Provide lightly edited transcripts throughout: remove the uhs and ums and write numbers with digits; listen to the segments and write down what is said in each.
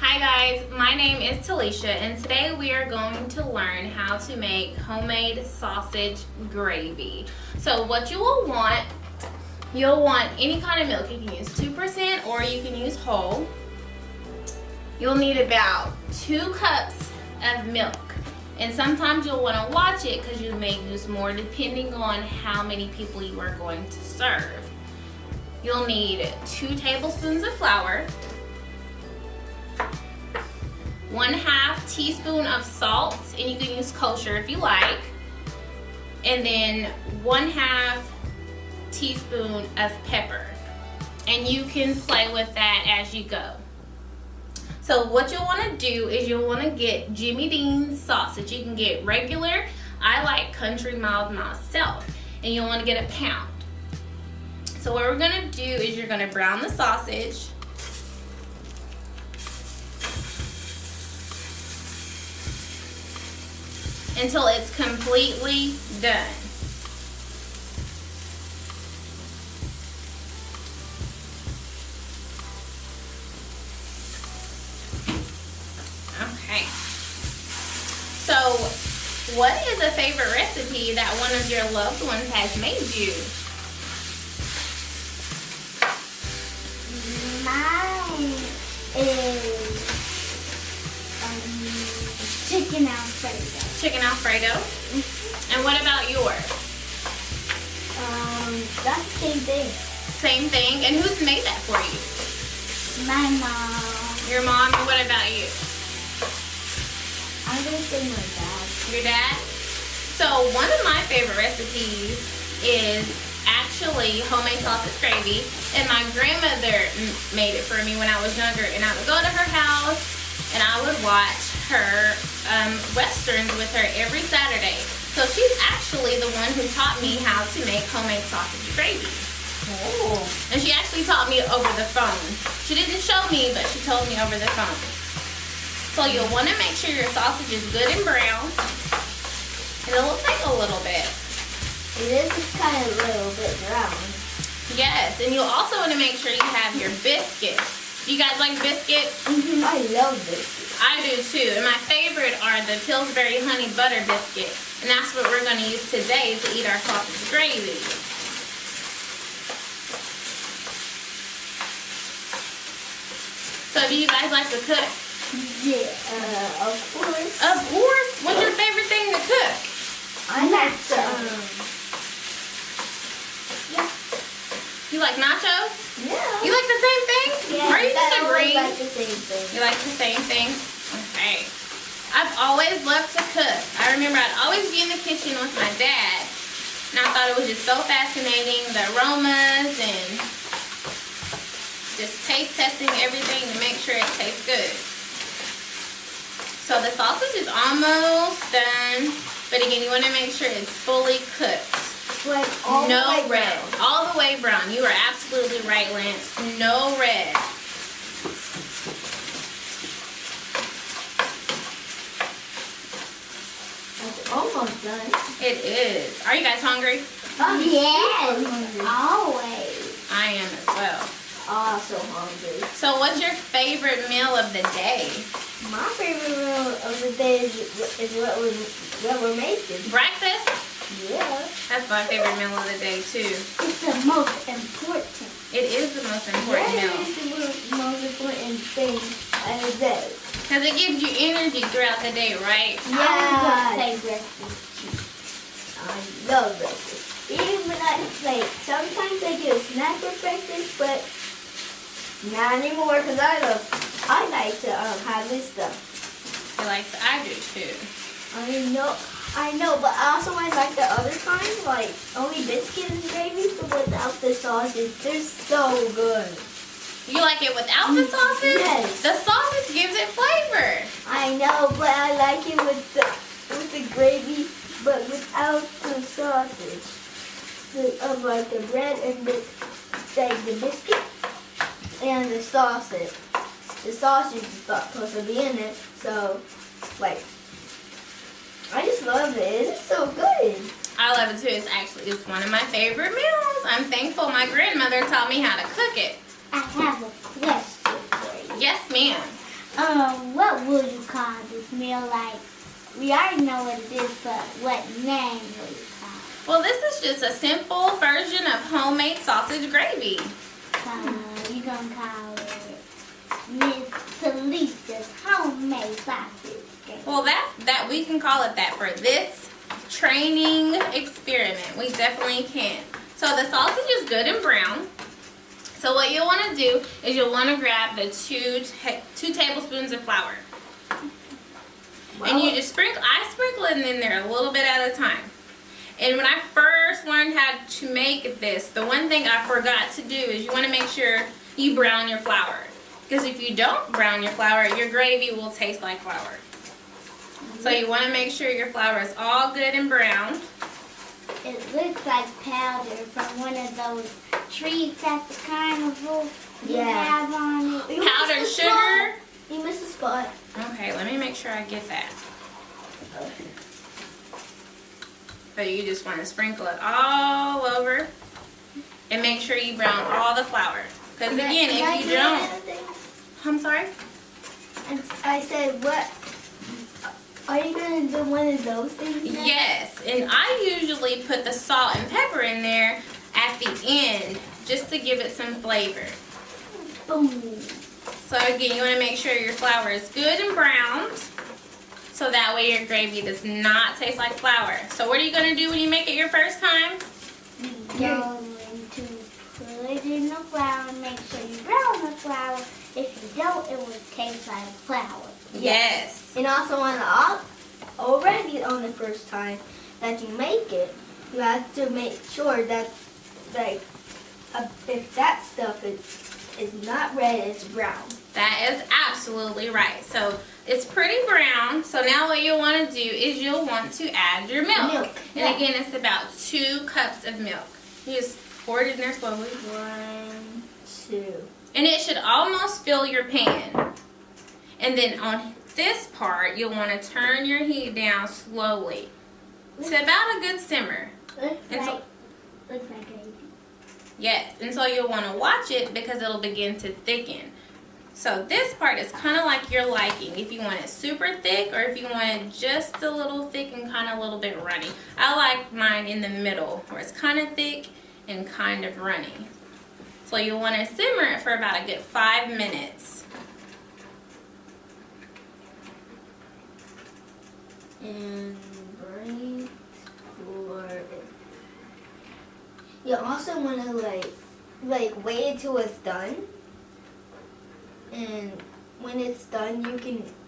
Hi guys, my name is Talesha and today we are going to learn how to make homemade sausage gravy. So what you'll want any kind of milk. You can use 2% or you can use whole. You'll need about 2 cups of milk. And sometimes you'll want to watch it because you may use more depending on how many people you are going to serve. You'll need 2 tablespoons of flour, 1/2 teaspoon of salt, and you can use kosher if you like, and then 1/2 teaspoon of pepper. And you can play with that as you go. So what you'll want to do is you'll want to get Jimmy Dean's sausage. You can get regular. I like country mild myself. And you'll want to get a pound. So what we're going to do is you're going to brown the sausage. Until it's completely done. Okay. So, what is a favorite recipe that one of your loved ones has made you? Mine is chicken Alfredo. Chicken Alfredo? And what about yours? That's the same thing. Same thing? And who's made that for you? My mom. Your mom? And what about you? I'm gonna say my dad. Your dad? So one of my favorite recipes is actually homemade sausage gravy. And my grandmother made it for me when I was younger. And I would go to her house and I would watch her westerns with her every Saturday. So she's actually the one who taught me how to make homemade sausage gravy. Oh. And she actually taught me over the phone. She didn't show me, but she told me over the phone. So you'll want to make sure your sausage is good and brown. And it will take a little bit. It is kind of a little bit brown. Yes, and you'll also want to make sure you have your biscuits. You guys like biscuits? I love biscuits. I do too. And my favorite are the Pillsbury Honey Butter Biscuit. And that's what we're going to use today to eat our sausage gravy. So do you guys like to cook? Yeah, of course. Of course. What's your favorite thing to cook? I like to, yeah. You like nachos? Yeah. You like the same thing? Yeah, Are you disagreeing? I like the same thing. You like the same thing? Okay. I've always loved to cook. I remember I'd always be in the kitchen with my dad. And I thought it was just so fascinating, the aromas and just taste testing everything to make sure it tastes good. So the sausage is almost done. But again, you want to make sure it's fully cooked. Like all No the way red. brown. All the way brown. You are absolutely right, Lance. No red. It's almost done. It is. Are you guys hungry? Yes, always. I am as well. Oh, so hungry. So what's your favorite meal of the day? My favorite meal of the day is what we're making. Breakfast? Yeah. That's my favorite meal of the day too. It's the most important. It is the most important That meal. is the most important thing of the day. Because it gives you energy throughout the day, right? Yeah. I love breakfast. Even like sometimes I get a snack for breakfast, but not anymore because I like to have this stuff. I do too. I know, but I also like the other kind, like only biscuit and gravy, but without the sausage. They're so good. You like it without the sausage? Yes. The sausage gives it flavor. I know, but I like it with the gravy, but without the sausage. Like the bread and the biscuit and the sausage. The sausage is supposed to be in it, so like I just love it. It's so good. I love it too. It's one of my favorite meals. I'm thankful my grandmother taught me how to cook it. I have a question for you. Yes, ma'am. What would you call this meal? Like, we already know what it is, but what name would you call it? Well, this is just a simple version of homemade sausage gravy. You're going to call it Miss Talesha's homemade sausage gravy. Well, that we can call it that for this training experiment. We definitely can. So the sausage is good and brown. So what you'll want to do is you'll want to grab the two tablespoons of flour. Wow. And you just I sprinkle it in there a little bit at a time. And when I first learned how to make this, the one thing I forgot to do is you want to make sure you brown your flour. Because if you don't brown your flour, your gravy will taste like flour. So you want to make sure your flour is all good and brown. It looks like powder from one of those treats at the carnival you have on it. Powdered sugar? You missed a spot. Okay, let me make sure I get that. So you just want to sprinkle it all over and make sure you brown all the flour. Because again, if you don't... I'm sorry? I said, what? Are you going to do one of those things now? Yes, and I usually put the salt and pepper in there at the end just to give it some flavor. Boom. So again, you want to make sure your flour is good and browned so that way your gravy does not taste like flour. So what are you going to do when you make it your first time? You're going to put it in the flour and make sure you brown the flour. If you don't, it will taste like flour. Yes. And also already on the first time that you make it, you have to make sure that if that stuff is not red, it's brown. That is absolutely right. So it's pretty brown. So now what you'll want to do is you'll want to add your milk. And again, it's about 2 cups of milk. You just pour it in there slowly. 1, 2. And it should almost fill your pan. And then on this part, you'll want to turn your heat down slowly to about a good simmer. Looks like gravy. Yes, and so you'll want to watch it because it'll begin to thicken. So this part is kind of like your liking. If you want it super thick or if you want it just a little thick and kind of a little bit runny. I like mine in the middle where it's kind of thick and kind of runny. So you'll want to simmer it for about a good 5 minutes. And break for it. You also want to like wait until it's done. And when it's done,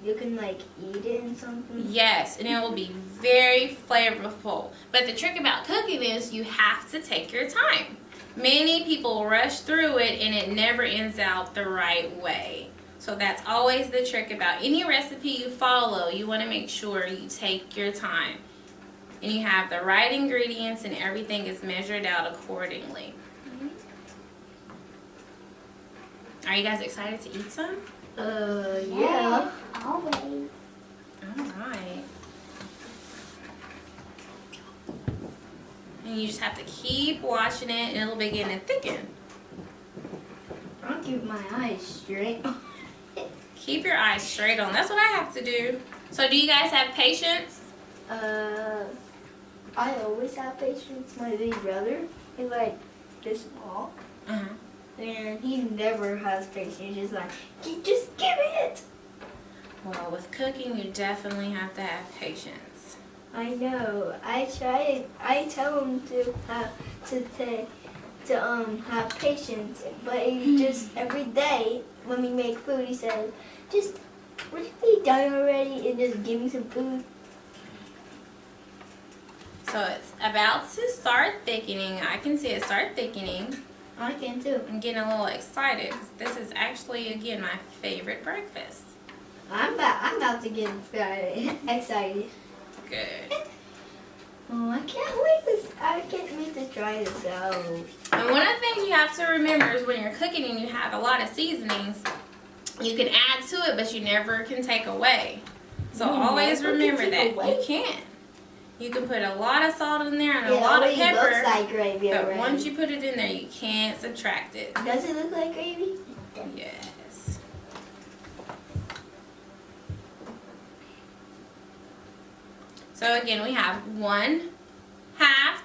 you can like eat it and something. Yes, and it will be very flavorful. But the trick about cooking is you have to take your time. Many people rush through it and it never ends out the right way. So that's always the trick about any recipe you follow. You want to make sure you take your time and you have the right ingredients and everything is measured out accordingly. Are you guys excited to eat some? Yeah. Always. Alright. And you just have to keep watching it and it'll begin to thicken. I'll keep my eyes straight. Keep your eyes straight on. That's what I have to do. So do you guys have patience? I always have patience. My big brother is like this small. Uh-huh. And he never has patience. He's just like, just give it. Well, with cooking, you definitely have to have patience. I know. I tell him to have patience, but he just every day when we make food, he says, "Just would you be done already and just give me some food?" So it's about to start thickening. I can see it start thickening. I can too. I'm getting a little excited because this is actually, again, my favorite breakfast. I'm about to get excited. Good. Oh, I can't wait to try this out. And one of the things you have to remember is when you're cooking and you have a lot of seasonings, you can add to it, but you never can take away. So always remember that you can't. You can put a lot of salt in there and a lot of pepper, looks like gravy but already. once you put it in there, you can't subtract it. Does it look like gravy? Yes. So again, we have 1/2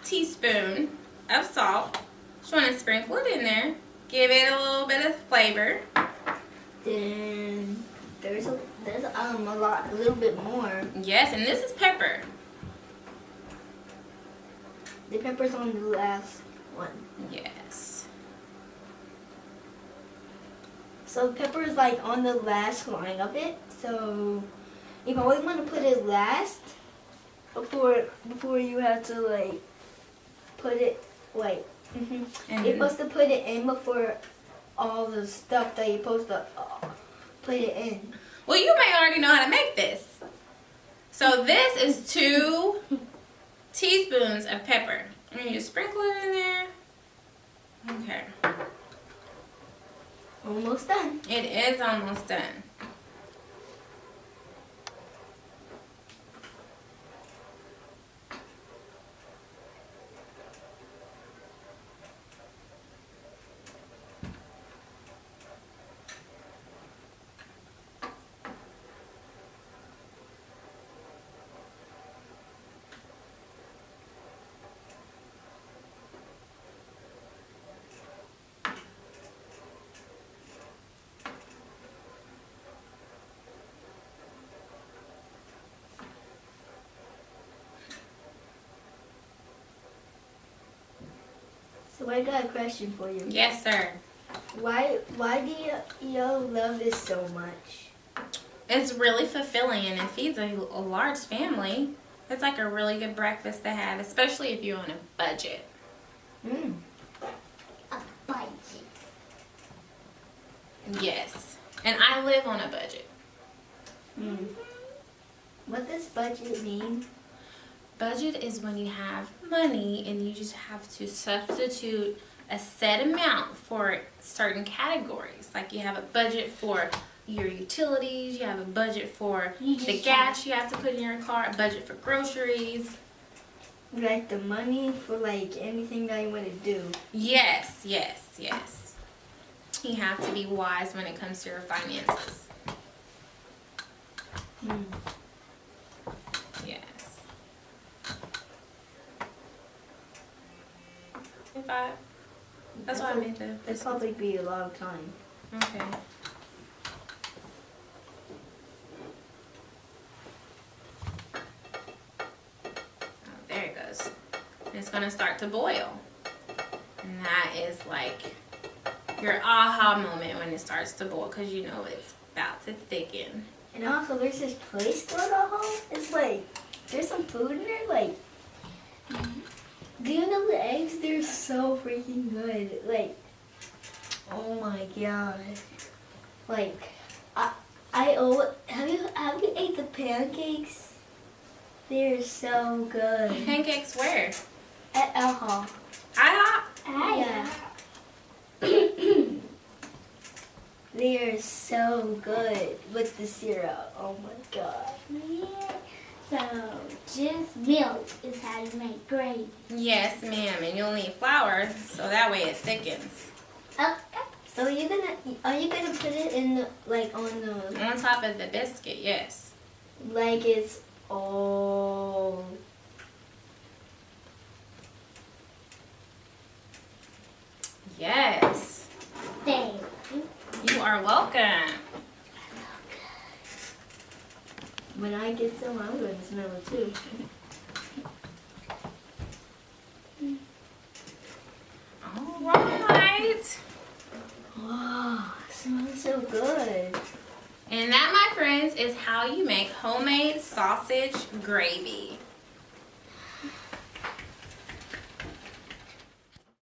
teaspoon of salt. Just want to sprinkle it in there. Give it a little bit of flavor. Then there's a little bit more. Yes, and this is pepper. The pepper's on the last one. Yes. So pepper is like on the last line of it. So you always want to put it last before you have to like put it like. You're supposed to put it in before all the stuff that you're supposed to put it in. Well, you may already know how to make this. So this is 2 teaspoons of pepper. And you just sprinkle it in there. Okay. Almost done. It is almost done. So I got a question for you. Yes, sir. Why do y'all love this so much? It's really fulfilling and it feeds a large family. It's like a really good breakfast to have, especially if you're on a budget. A budget. Yes. And I live on a budget. What does budget mean? Budget is when you have money and you just have to substitute a set amount for certain categories. Like you have a budget for your utilities, you have a budget for the gas you have to put in your car, a budget for groceries. Like the money for like anything that you want to do. Yes, yes, yes. You have to be wise when it comes to your finances. Yes. That's why I made the It'll probably be a lot of time. Okay. Oh, there it goes. And it's gonna start to boil. And that is like your aha moment when it starts to boil, because you know it's about to thicken. And also there's this place called a home. It's like there's some food in there. Like, do you know the eggs? They're so freaking good. Like, oh my god. Like, have you ate the pancakes? They're so good. Pancakes where? At IHOP. IHOP? Yeah. They are so good with the syrup. Oh my god. Yeah. So just milk is how you make gravy. Yes, ma'am. And you'll need flour so that way it thickens. Okay. So are you gonna put it in the, like on the On top of the biscuit, yes. like it's all Yes. Thank you. You are welcome. when I get some I'm gonna smell it too. All right. Wow, it smells so good. And that, my friends, is how you make homemade sausage gravy.